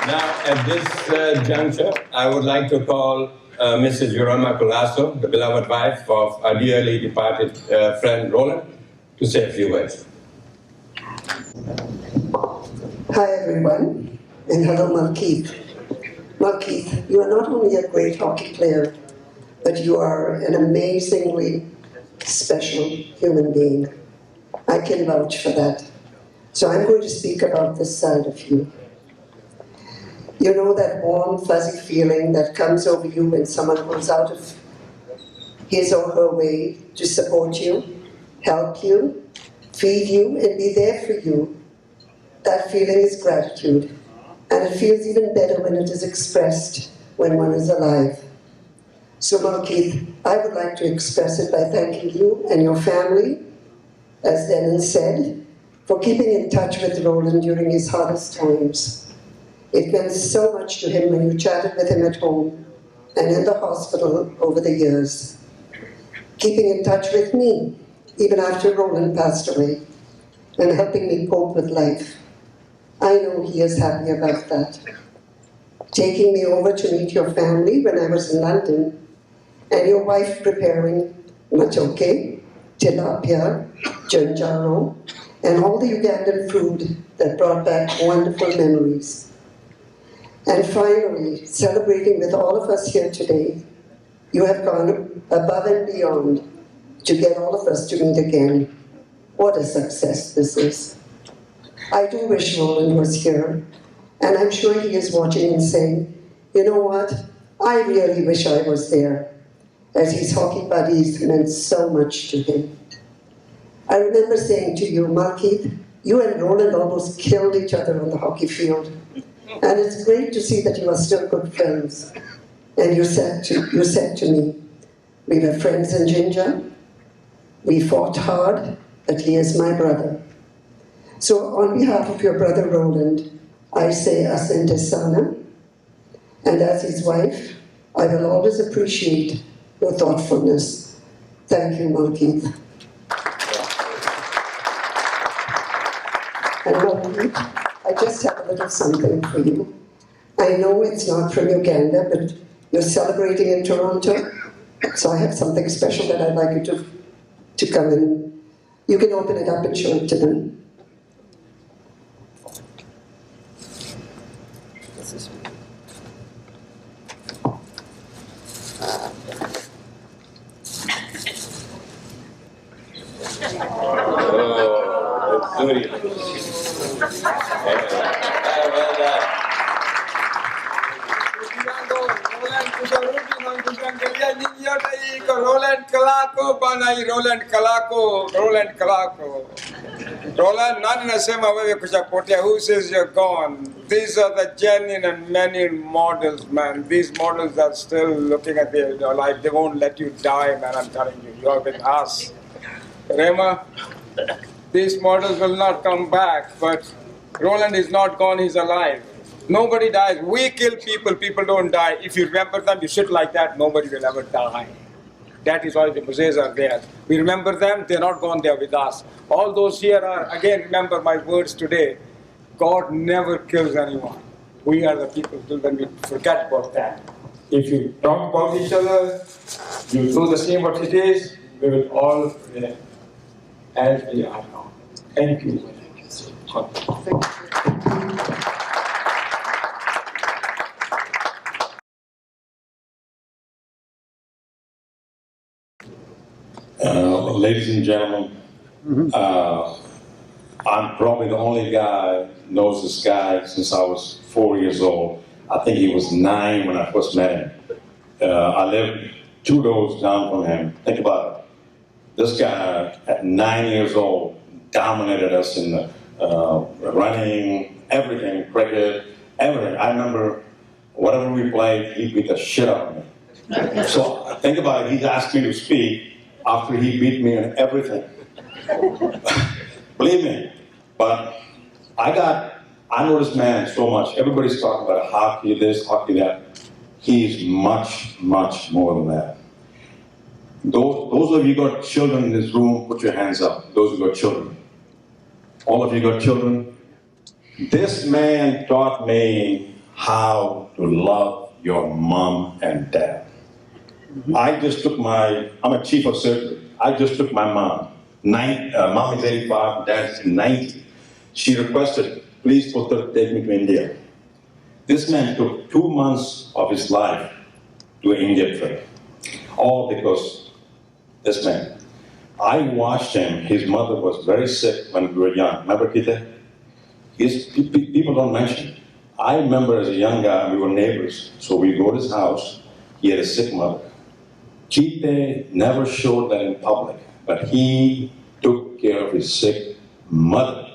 Now, at this juncture, I would like to call Mrs. Jeroma Colasso, the beloved wife of our dearly departed friend Roland, to say a few words. Hi, everyone, and hello, Malkit. Malkit, you are not only a great hockey player, but you are an amazingly special human being. I can vouch for that. So I'm going to speak about this side of you. You know that warm, fuzzy feeling that comes over you when someone goes out of his or her way to support you, help you, feed you, and be there for you. That feeling is gratitude, and it feels even better when it is expressed when one is alive. So Malkit, I would like to express it by thanking you and your family, as Denon said, for keeping in touch with Roland during his hardest times. It meant so much to him when you chatted with him at home and in the hospital over the years. Keeping in touch with me, even after Roland passed away, and helping me cope with life. I know he is happy about that. Taking me over to meet your family when I was in London, and your wife preparing matoke, tilapia, janjaro, and all the Ugandan food that brought back wonderful memories. And finally, celebrating with all of us here today, you have gone above and beyond to get all of us to meet again. What a success this is. I do wish Roland was here, and I'm sure he is watching and saying, you know what, I really wish I was there, as his hockey buddies meant so much to him. I remember saying to you, Malkit, you and Roland almost killed each other on the hockey field. And it's great to see that you are still good friends. And you said to me, we were friends in Ginger, we fought hard, but he is my brother. So on behalf of your brother Roland, I say Asante Sana, and as his wife, I will always appreciate your thoughtfulness. Thank you, Malkit. And Malkit, I just have a little something for you. I know it's not from Uganda, but you're celebrating in Toronto, so I have something special that I'd like you to come in. You can open it up and show it to them. Roland, not in the same way, who says you're gone? These are the genuine and many models, man. These models are still looking at their life. They won't let you die, man, I'm telling you. You're with us. Rema, these models will not come back, but Roland is not gone, he's alive. Nobody dies. We kill people, people don't die. If you remember them, you sit like that, nobody will ever die. That is why the Muzaas are there. We remember them, they're not gone, they're with us. All those here are, again, remember my words today. God never kills anyone. We are the people when we forget about that. If you talk about each other, you do the same what it is, we will all live as we are now. Thank you. Ladies and gentlemen, I'm probably the only guy who knows this guy since I was 4 years old. I think he was 9 when I first met him. I lived 2 doors down from him. Think about it. This guy, at 9 years old, dominated us in the running, everything, cricket, everything. I remember whatever we played, he beat the shit out of me. So think about it, he asked me to speak after he beat me in everything. Believe me. But I know this man so much. Everybody's talking about hockey this, hockey that. He's much, much more than that. Those of you who got children in this room, put your hands up. Those who got children. All of you got children. This man taught me how to love your mom and dad. I'm a chief of surgery. I just took my mom. Mom is 85, dad is 90. She requested, please Putra, take me to India. This man took 2 months of his life to an India trip. All because this man. I watched him. His mother was very sick when we were young. Remember, Kita? People don't mention. I remember as a young guy, we were neighbors. So we go to his house. He had a sick mother. Kita never showed that in public, but he took care of his sick mother.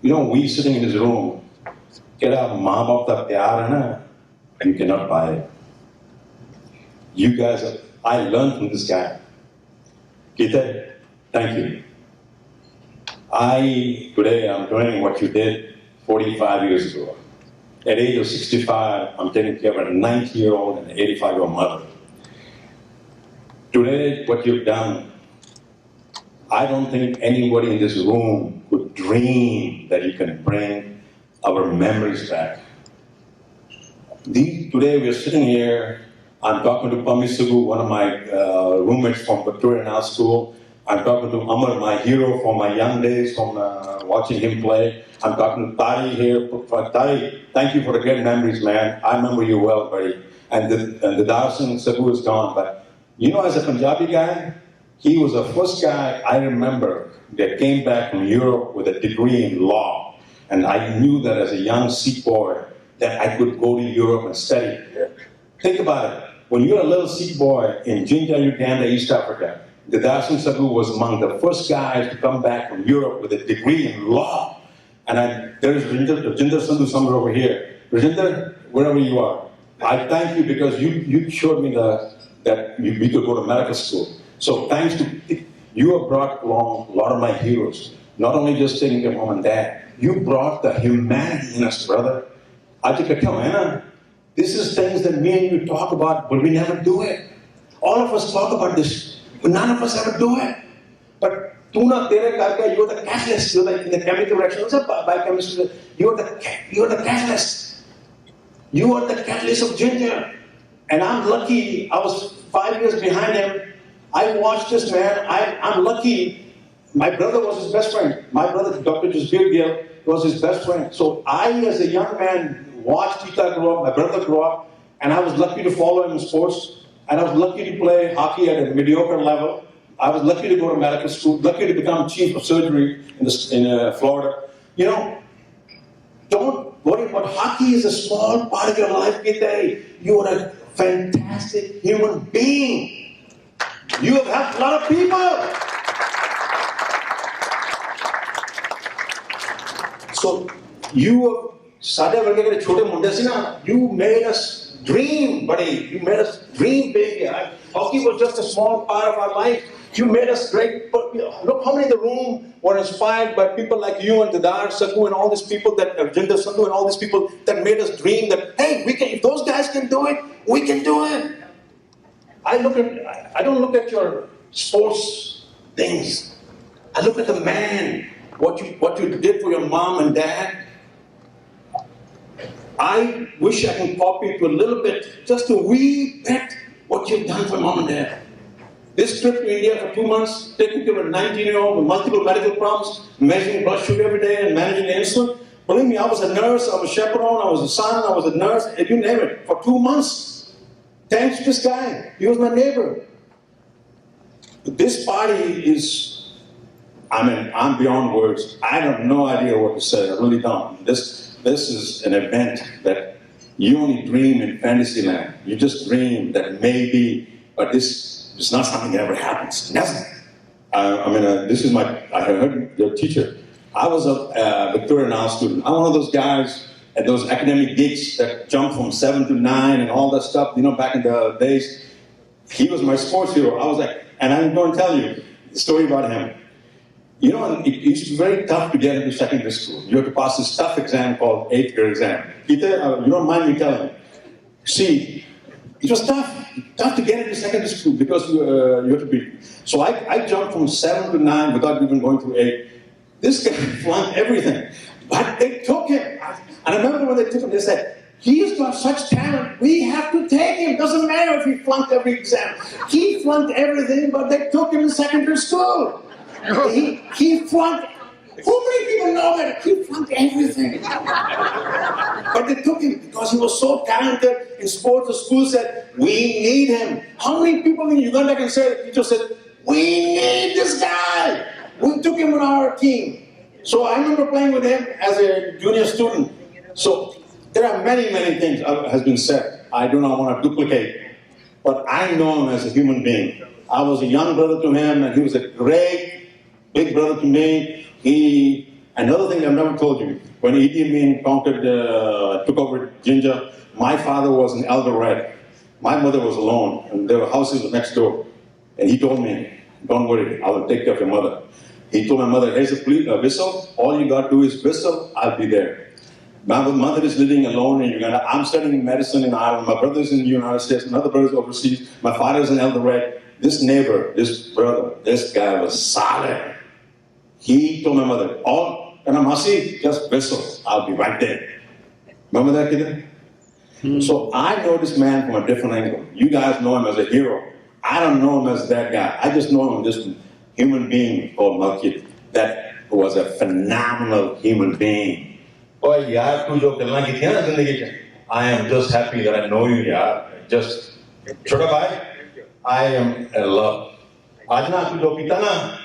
You know, we sitting in his room, mom of the pyar, you cannot buy it. You guys, I learned from this guy. Kita, thank you. Today I'm doing what you did 45 years ago. At age of 65, I'm taking care of a 90-year-old and an 85-year-old mother. Today, what you've done, I don't think anybody in this room could dream that you can bring our memories back. Today we're sitting here, I'm talking to Pamisugu, one of my roommates from Victoria Now School. I'm talking to Amar, my hero from my young days, from watching him play. I'm talking to Tari here. Tari, thank you for the great memories, man. I remember you well, buddy. And the Darsan Sabu is gone, but you know, as a Punjabi guy, he was the first guy I remember that came back from Europe with a degree in law. And I knew that as a young Sikh boy, that I could go to Europe and study. Think about it. When you're a little Sikh boy in Jinja, Uganda, East Africa, the Darsan Sabu was among the first guys to come back from Europe with a degree in law. And there is Rajinder Sandhu somewhere over here. Rajinder, wherever you are, I thank you because you showed me that we could go to medical school. So thanks to you have brought along a lot of my heroes. Not only just taking care of mom and dad, you brought the humanity in us, brother. This is things that me and you talk about, but we never do it. All of us talk about this, but none of us ever do it. But you're the catalyst. You're in the chemical reaction. What's up, biochemistry? You're the catalyst. You are the catalyst of ginger. And I'm lucky. I was 5 years behind him. I watched this man. I'm lucky. My brother was his best friend. My brother, Dr. Jambo Gill, was his best friend. So I, as a young man, watched Tita grow up, my brother grow up, and I was lucky to follow him in sports. And I was lucky to play hockey at a mediocre level. I was lucky to go to medical school, lucky to become chief of surgery in Florida. You know, don't worry about hockey is a small part of your life, Gita. You are a fantastic human being. You have helped a lot of people. So you made us dream, buddy. You made us dream big. Hockey was just a small part of our life. You made us great. But look how many in the room were inspired by people like you and Dadar Saku and all these people that Jinder Sandhu and all these people that made us dream that, hey, we can. If those guys can do it, we can do it. I don't look at your sports things. I look at the man, what you did for your mom and dad. I wish I can copy it a little bit, just a wee bit, what you've done for mom and dad. This trip to India for 2 months, taking care of a 19-year-old with multiple medical problems, measuring blood sugar every day and managing the insulin. Believe me, I was a nurse, I was a chaperone, I was a son, I was a nurse, you name it, for 2 months. Thanks to this guy. He was my neighbor. This party is, I'm beyond words. I have no idea what to say. I really don't. This is an event that you only dream in fantasy land. You just dream that maybe, but this is not something that ever happens. Never. I heard your teacher. I was a Victoria Now student. I'm one of those guys at those academic gigs that jump from 7 to 9 and all that stuff. You know, back in the days, he was my sports hero. I was like, and I'm going to tell you the story about him. You know, it used to be very tough to get into secondary school. You have to pass this tough exam called 8th grade exam. Peter, you don't mind me telling you. See, it was tough to get into secondary school because you have to be. So I jumped from 7 to 9 without even going through 8. This guy flunked everything. But they took him. And I remember when they took him, they said, he's got such talent, we have to take him. Doesn't matter if he flunked every exam. He flunked everything, but they took him in secondary school. He flunked. How many people know that? He flunked everything. But they took him because he was so talented in sports. The school said, we need him. How many people in Uganda can say that? Teacher said, we need this guy. We took him on our team. So I remember playing with him as a junior student. So there are many, many things that has been said. I do not want to duplicate. But I know him as a human being. I was a young brother to him, and he was a great big brother to me. Another thing I've never told you, when Idi Amin took over Jinja, my father was an elder. My mother was alone, and there were houses next door. And he told me, don't worry, I will take care of your mother. He told my mother, here's a whistle. All you got to do is whistle, I'll be there. My mother is living alone in Uganda. I'm studying medicine in Ireland. My brother's in the United States. Another brother's overseas. My father's an elder. This neighbor, this brother, this guy was solid. He told my mother, and I'm just whistle. I'll be right there. Remember that, kid? So I know this man from a different angle. You guys know him as a hero. I don't know him as that guy. I just know him as this human being called Malkit that was a phenomenal human being. Oh, yaar, tu jo galna ki thi na zindagi mein. I am just happy that I know you, yaar. Just, chota bhai, I am in love. Aaj na tu jo pita na,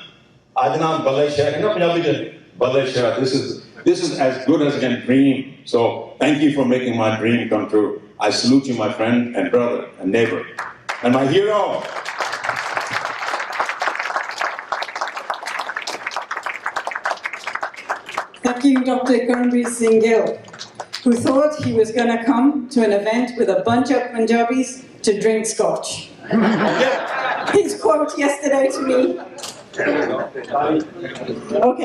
aaj na balai shah na Punjabi mein. Balai shah. This is as good as I can dream. So thank you for making my dream come true. I salute you, my friend and brother and neighbor. And my hero. Thank you, Dr. Karanbir Singh Gill, who thought he was going to come to an event with a bunch of Punjabis to drink scotch. His quote yesterday to me. Okay.